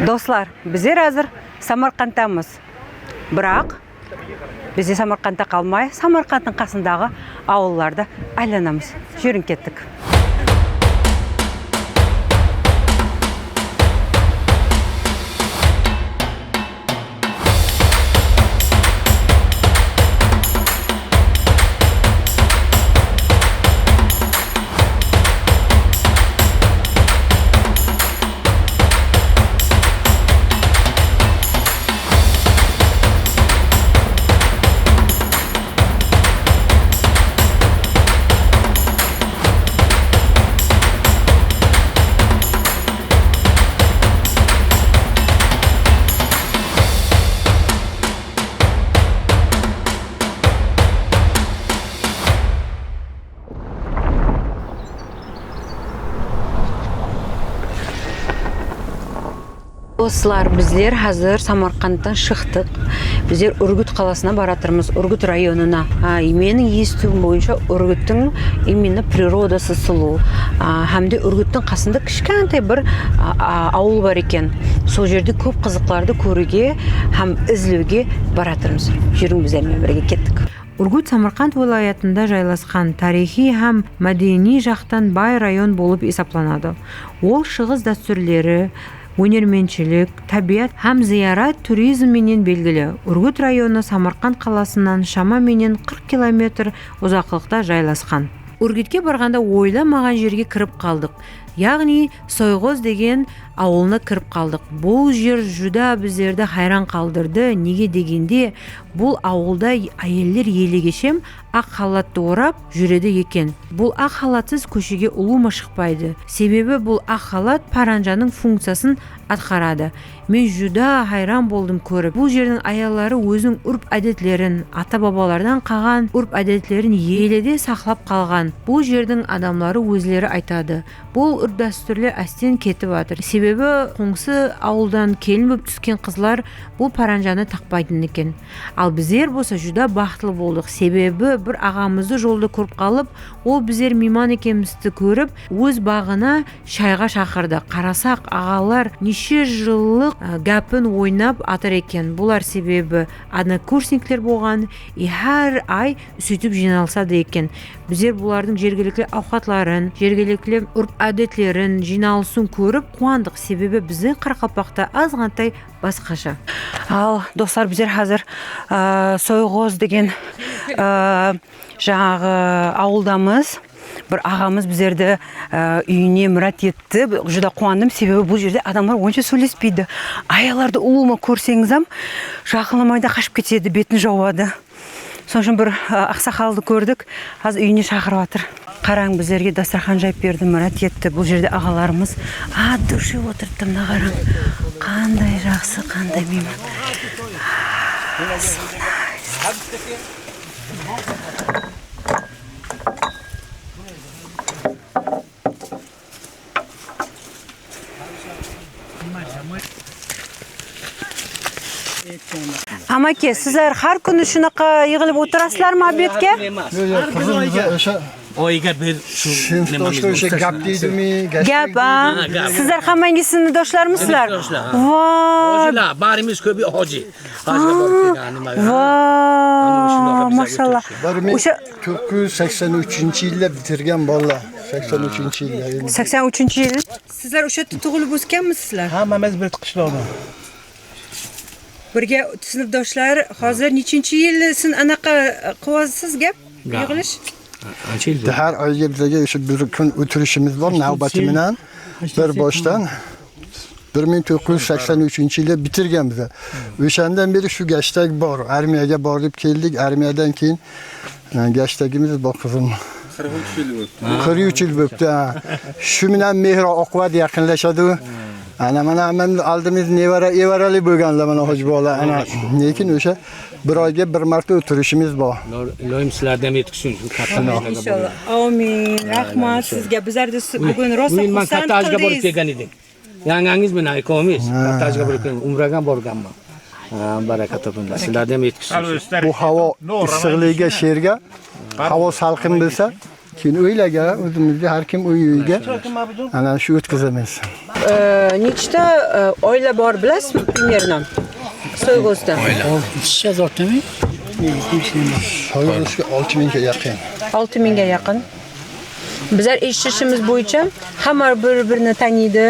Dostlar, bizler hazır Samarqanddamiz. Biroq biz Samarqandda qalmay, Samarqandning qasındagi avullarda aylanamiz. Yuring ketdik. Dostlar, bizler hazır Samarqanddan çıktık. Bizler Urgut qalasına baratırmız, Urgut rayonuna. Mening естуім boyunca Urgut'un именно природасы сұлу. Hem de Urgut'un qasında kішкентай bir ауыл бар екен. Сол жерде көп қызықтарды көруге hem izlеуге baratırmız. Жүрің bizlerмен бірге кеттік. Urgut Samarqand viloyatында жайласқан тарихи һәм мәдени жақтан бай район болып есапланады. Ол шығыс дәстүрлері, өнерменшілік, табиғат һәм зиярат туризмінен белгілі. Urgut районы Самарқанд қаласынан шамамен 40 километр ұзақлықта жайласқан. Urgutке барғанда ойламаған жерге кіріп қалдық. Яғни Сойғоз деген ауылына кіріп қалдық. Бұл жер жүда біздерді хайран қалдырды. Неге дегенде, бұл ауылда әйелдер елегешем ақ халатты орап жүреді екен. Бұл ақ халатсыз көшеге ұлума шықпайды. Себебі бұл ақ халат паранжаның функциясын атқарады. Мен жүда хайран болдым көріп. Бұл жердің аялары өзінің үрп әдетлерін, ата-бабалардан қалған үрп әдетлерін еледе сақлап қалған. Бұл жердің адамлары өзлері айтады. Бұл үрп дәстүрлер әстен кетіп жатыр. Себебі қоңсы ауылдан келін болып түскен қызлар бұл паранжаны тақпайтын екен. Ал біздер болса жүда бақытлы болдық. Себебі бір ағамызды жолда көріп қалып, ол біздер мейман екенімізді көріп, өз бағына шайға шақырды. Қарасақ ағалар неше жыллық гәпін ойнап атыр екен. Бұлар себебі однокурсниктер болған, әр ай сөйтіп жиналсады екен. Біздер бұлардың жергілікті ауқатларын, жергілікті үрп әдетлерін жиналысын көріп қуандық. Себебі біздің Қарақалпақта азғантай басқаша. Ал достар, біздер қазір Сойғоз деген жаңағы ауылдамыз. Бір ағамыз біздерді үйіне мұрат етті. Жүда қуандым, себебі бұл жерде адамдар онша сөйлеспейді. Аяларды ұлума көрсеңізім, жақыныламайда қашып кетеді, бетін жауады. Соң үшін бір ақсақалды көрдік, аз үйіне шақырып жатыр. Қараң, біздерге дастархан жайып берді, мұрат етті. Бұл жерде ағаларымыз от души отырды. Мына қараң, қандай жақсы, қандай мейман. Амаке, сіздер har күні шунаqa yig'ilib o'tirasizlarmi obedga? Oyga bir o'sha gap deydimi? Gap, sizlar hammangisini doshlarmisizlar? Voy, barimiz ko'pi hoji. Hajga borib kelganima. Voy, mashallah. O'sha 983-yilda bitirgan bolalar. 83-yilda. 83-yil. Sizlar o'sha yerda tug'ilib o'sganmisizlar? Hammamiz bir qishloqda. Birga sinfdoshlar hozir nechinchi yilsin anaqa qilyapsiz gap? Yig'ilish? Ancha yil. Har oyga bizga o'sha bir kun o'tirishimiz bor navbati bilan. Bir boshdan 1983-yilda bitirgan biz. O'shandan beri shu gashtag bor. Armiyaga borib keldik. Armiyadan keyin gashtagimiz bor qizim. 43 yil bo'libdi. Shu bilan mehr oqibat yaqinlashadi. Ana mana aldimiz nevarali bo'lganlar mana hoji bola. Ana lekin o'sha bir oyga bir marta o'tirishimiz bor. Iloyim sizlardan yetkazsin shu katta inshaalloh. Amin. Rahmat sizga. Bizlarda bugun rosa xursand qildingiz. Borib kelgan edik. Yangangiz bilan aytamiz. Kattaga borib kelgan, umraga borganman. Baraka toping. Sizlardan yetkazsin. Bu havo issiqligiga, sherga havo salqin bo'lsa, Keyin uylarga o'zimizga har kim uyiga ana shu o'tkazamiz. Nechta oila bor bilasizmi примерно? So'yg'uzda. 3000 tami? So'yg'uzga 6000 ga yaqin. 6000 ga yaqin. Bizlar eshitishimiz bo'yicha hamma bir-birini taniydi.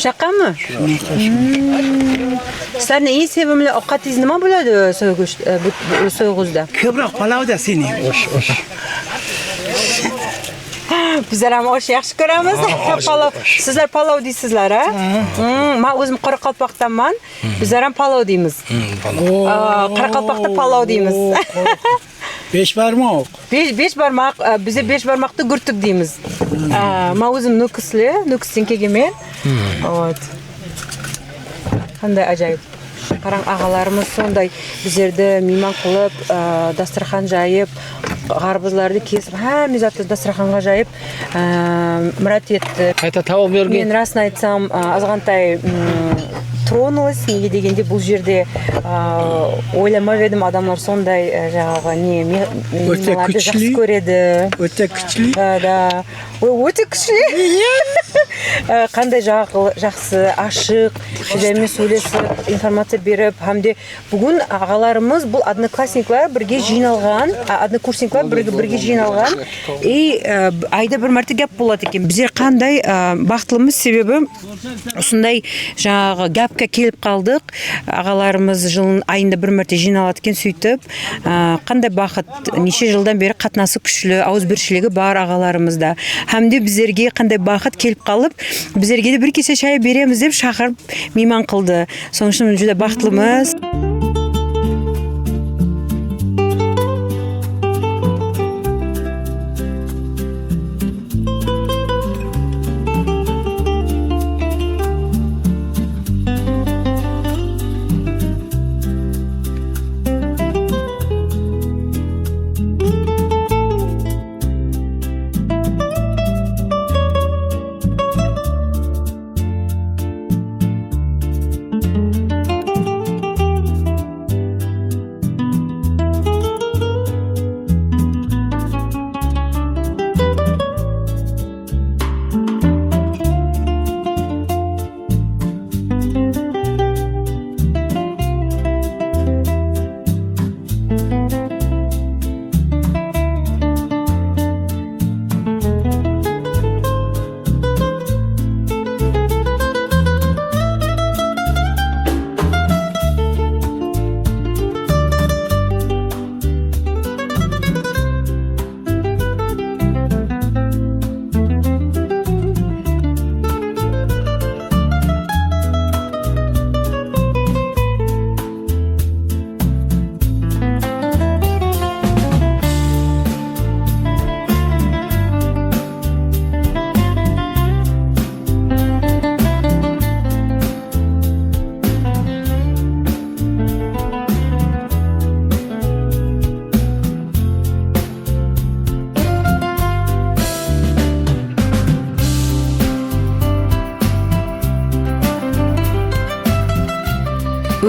Shaqami? Sizlarning eng sevimli ovqatingiz nima bo'ladi So'yg'uzda? Ko'proq palovda seni. Osh. Bizlar ham osh yaxshi ko'ramiz. Palov. Sizlar palov deysizlar, ha? Men o'zim Qoraqalpoqdanman. Bizlar ham palov deymiz. Qoraqalpoqda palov deymiz. 5 barmoq. 5 barmoq, bizda 5 barmoqda gurtuk deymiz. Men o'zim Nukusdan kelganman. Вот. Qanday ajoyib. Qarang, ağalarimiz sonday bizlarda mehmon qilib, dasturxon jayib, g'arbizlarni kesib, hamma zatni dasturxonga jayib, murat etdi. Qayta tavoq bergan. Men rostni aytsam, azg'antay tронулась, nega deganda bu yerda o'ylamab edim, odamlar sonday nimalarni yaxshi ko'radi. O'ta kuchli. Da. O'ta kuchli. Qanday yaxshi, ashiq, judayam so'ylashib, informatsiya berib, hamda bugun ağalarimiz bu odnoklassniklar birga jino'lgan, odnokursniklar birga jino'lgan, ayda bir marta gap bo'ladi ekan. Bizlar qanday baxtlimiz, sababi shunday gapga kelib qoldik. Ağalarimiz yilning ayında bir marta jino'ladi ekan, сөйтіп, qanday baxt, necha yildan beri qatnasi kuchli, o'zbirchiligi bor ağalarimizda. Hamda bizlarga qanday baxt kelib qolib, bizlarga bir kesa choy beramiz deb chaqirib mehmon qildi. So'ng uchun juda baxtlimiz.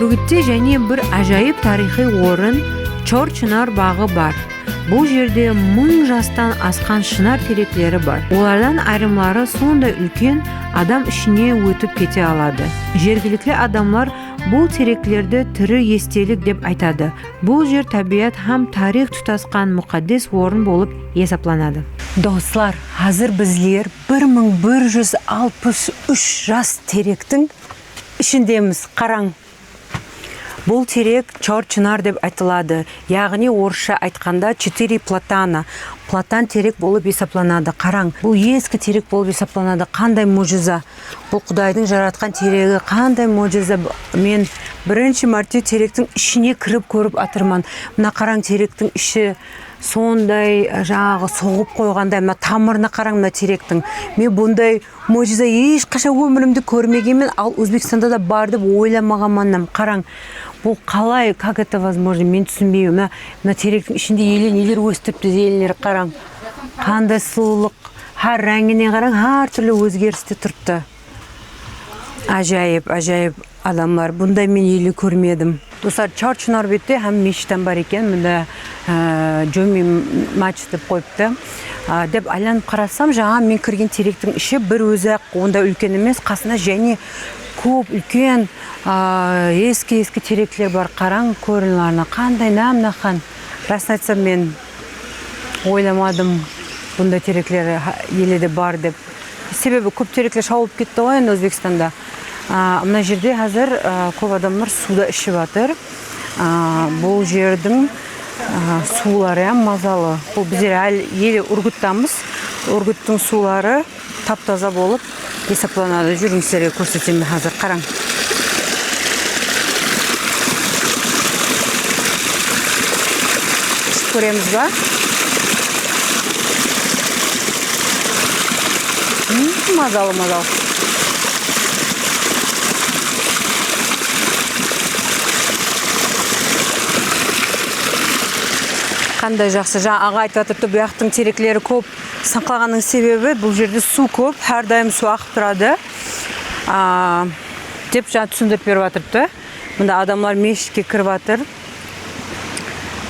Urgutda және bir ajoyib tarixiy o'rin Chor Chinor bog'i bor. Bu yerda 1000 yildan asqan chinor tereklari bor. Ulardan ayrimlari sonday ulkan adam ishini o'tib keta oladi. Yergilikli odamlar bu tereklarda tiri esdalik deb aytadi. Bu yer tabiat ham tarix tutasqan muqaddas o'rin bo'lib hisoblanadi. Do'stlar, hozir bizlar 1163 ras terekning ishindamiz. Qarang. Bu terek Chor Chinor deb aytiladi. Ya'ni o'rsha aytganda 4 platana. Platan terek bo'lib hisoblanadi. Qarang, bu eski terek bo'lib hisoblanadi. Qanday mo'jiza. Bu Xudoning yaratgan teregi, qanday mo'jiza. Men birinchi marta terekning ishini kirib ko'rib atirman. Mana qarang, terekning ishi sonday so'g'ib qo'yganday, mana tamirni qarang, mana terekning. Men bunday mo'jiza hech qachon umrimda ko'rmaganman. Al O'zbekistonda da bor deb o'ylamaganman. Qarang, bu qalay, как это возможно? Men tushunmayman. Mana terekning ishinde neler o'stiribdi, zelenlar qarang. Qanday suvliq, har rangini qarang, har turli o'zgarishda turibdi. Ажайып адамлар. Бұндай мен елі көрмедім. Достар, Чарчунар бетте һәм мешіттен бар екен. Мұнда жөми матч деп қойыпты. Деп айланып қарасам, жаңа мен кірген теректің іші бір өзі онда үлкен емес, қасына және көп үлкен ескі теректер бар. Қараң көрінларына қандай нәм-нәхан. Расын айтсам, мен ойламадым бұндай теректер еледе бар деп. Себебі көп теректер шауып кетті ғой Өзбекстанда. Мына жерде қазір көп адамдар суда ішіп жатыр. Бұл жердің сулары мазалы. Бұл біздер елі Үргіттамыз. Үргіттің сулары тап-таза болып есептелінеді. Жүріңіздерге көрсетемін қазір. Қараң. Көреміз ба? Мазалы. Қандай жақсы. Жаңа аға айтып жатырды, бұяқтың тереклері көп саңқылағанның себебі бұл жерде су көп, әрдайым су ағып тұрады. Деп жаңа түсіндіріп беріп жатырды. Мұнда адамлар мешітке кіріп жатыр.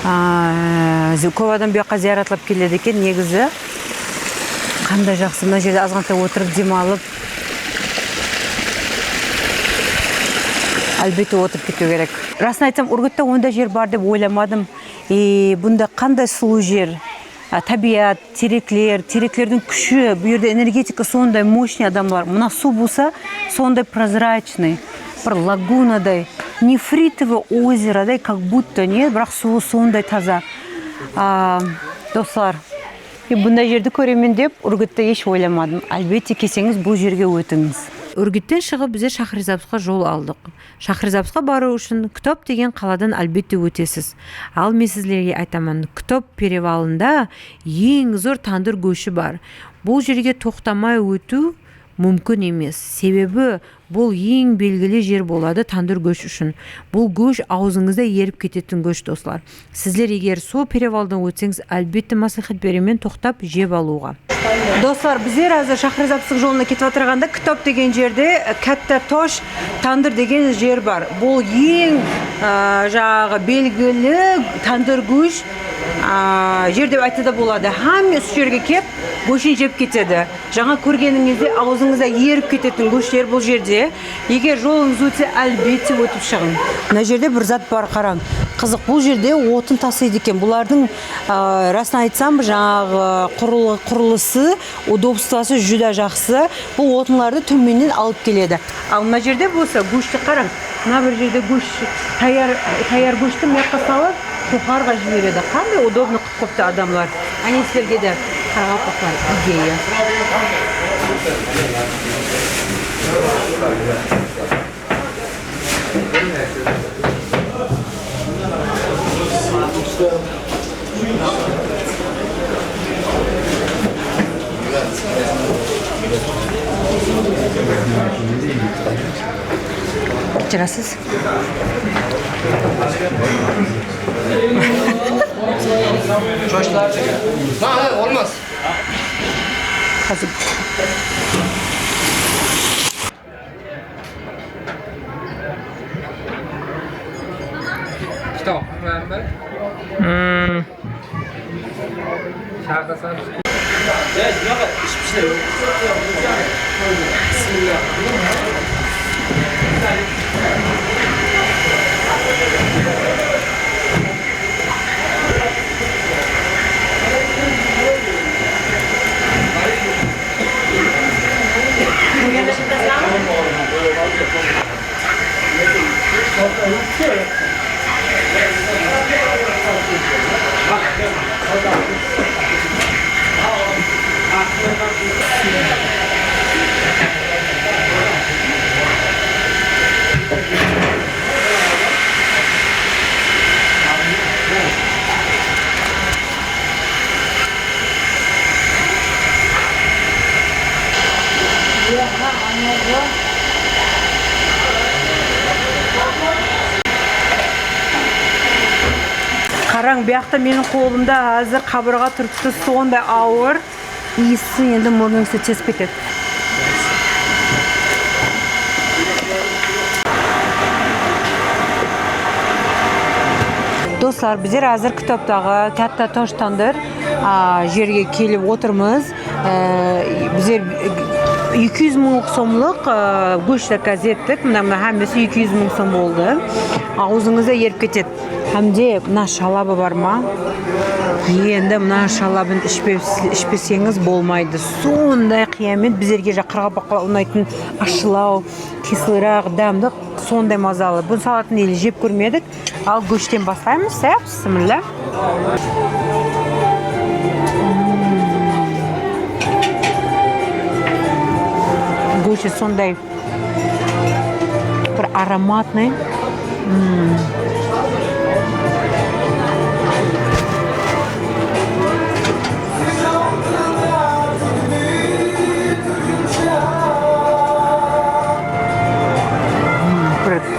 Көп адам бұяққа зияратлап келеді екен, негізі. Қандай жақсы. Мына жерде азғантай отырып демалып, әлбетте отырып кету керек. Расын айтсам, Үргітте ондай жер бар деп ойламадым. Бұнда қандай сұлу жер, табиғат, тереклердің күші, бұл жерде энергетика сондай мощный адамлар. Мына су болса, сондай прозрачный, бір лагунадай, нефритовый озеродай, как будто, не, бірақ суы сондай таза. Достар, бұндай жерді көремен деп Үргітте еш ойламадым. Әлбетте келсеңіз, бұл жерге өтіңіз. Үргіттен шығып біздер Шахризабзға жол алдық. Шахризабзға бару үшін Күтоп деген қаладан әлбетте өтесіз. Ал мен сіздерге айтамын, Күтоп перевалында ең зор тандыр көші бар. Бұл жерге тоқтамай өту мүмкін емес. Себебі бұл ең белгілі жер болады тандыр көш үшін. Бұл көш аузыңызда еріп кететін көш, достар. Сіздер егер сол перевалдан өтсеңіз, әлбетте маслихат беремін тоқтап жеп алуға. Достар, біздер әзір Шахризабзық жолына кетіп отырғанда Күтоп деген жерде Кәтті Тош тандыр деген жер бар. Бұл ең жаңағы белгілі тандыр көш жер деп айтса болады. Һәм осы жерге кеп көшін жеп кетеді. Жаңа көргеніңізде аузыңызда еріп кететін көштер бұл жерде. Егер жолыңыз өтсе, әлбетте өтіп шығың. Мына жерде бір зат бар, қараң. Қызық, бұл жерде отын тасиды екен. Бұлардың расын айтсам, жаңағы құрылысы, удобствосы жүда жақсы. Бұл отынларды төменнен алып келеді. Ал мына жерде болса, көшті қараң. Мына бір жерде көш, таяр көшті мекқа салып, бұқарға жібереді. Қандай удобны қып қопты адамлар. Әне сіздерге де қарағапақлар идея. Жүрасыз? Coşlar çeker. Olmaz. Hazır. Tamam. Ben. Şarkı sen. Ya ne kadar hiçbir şey yok. Bismillah. Қараң, бұяқта менің қолымда қазір қабырға тұрыпты, сондай ауыр, иісі енді мұрныңызды тесіп кетеді. Достар, біздер азыр кітаптағы кәтті тоштандыр жерге келіп отырмыз. Біздер 200 мың сомлық көш заказ еттік. Мына әмесі 200 мың сом болды. Аузыңызда еріп кетеді. Әмде мына шалабы бар ма? Енді мына шалабын ішпесеңіз болмайды. Сондай қиямет біздерге қырға бақыла ұнайтын ашылау, кесілірақ, дәмді, сондай мазалы. Бұл салатын елі жеп көрмедік. Ал көштен бастаймыз, сәп, сімілі. Көші сондай бір ароматный.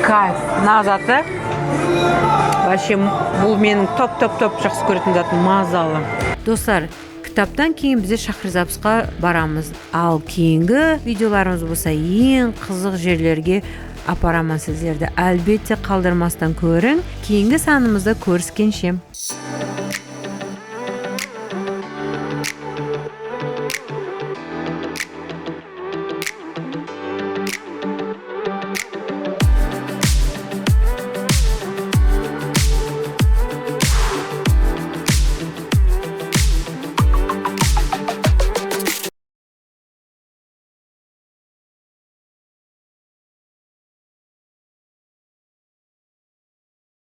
Кайф. Мына заты вообще бұл менің топ жақсы көретін затым, мазалы. Достар, кітаптан кейін біздер Шахризабзға барамыз. Ал кейінгі видеоларымыз болса ең қызық жерлерге апарамын сіздерді. Әлбетте қалдырмастан көрің. Кейінгі санымызда көріскенше.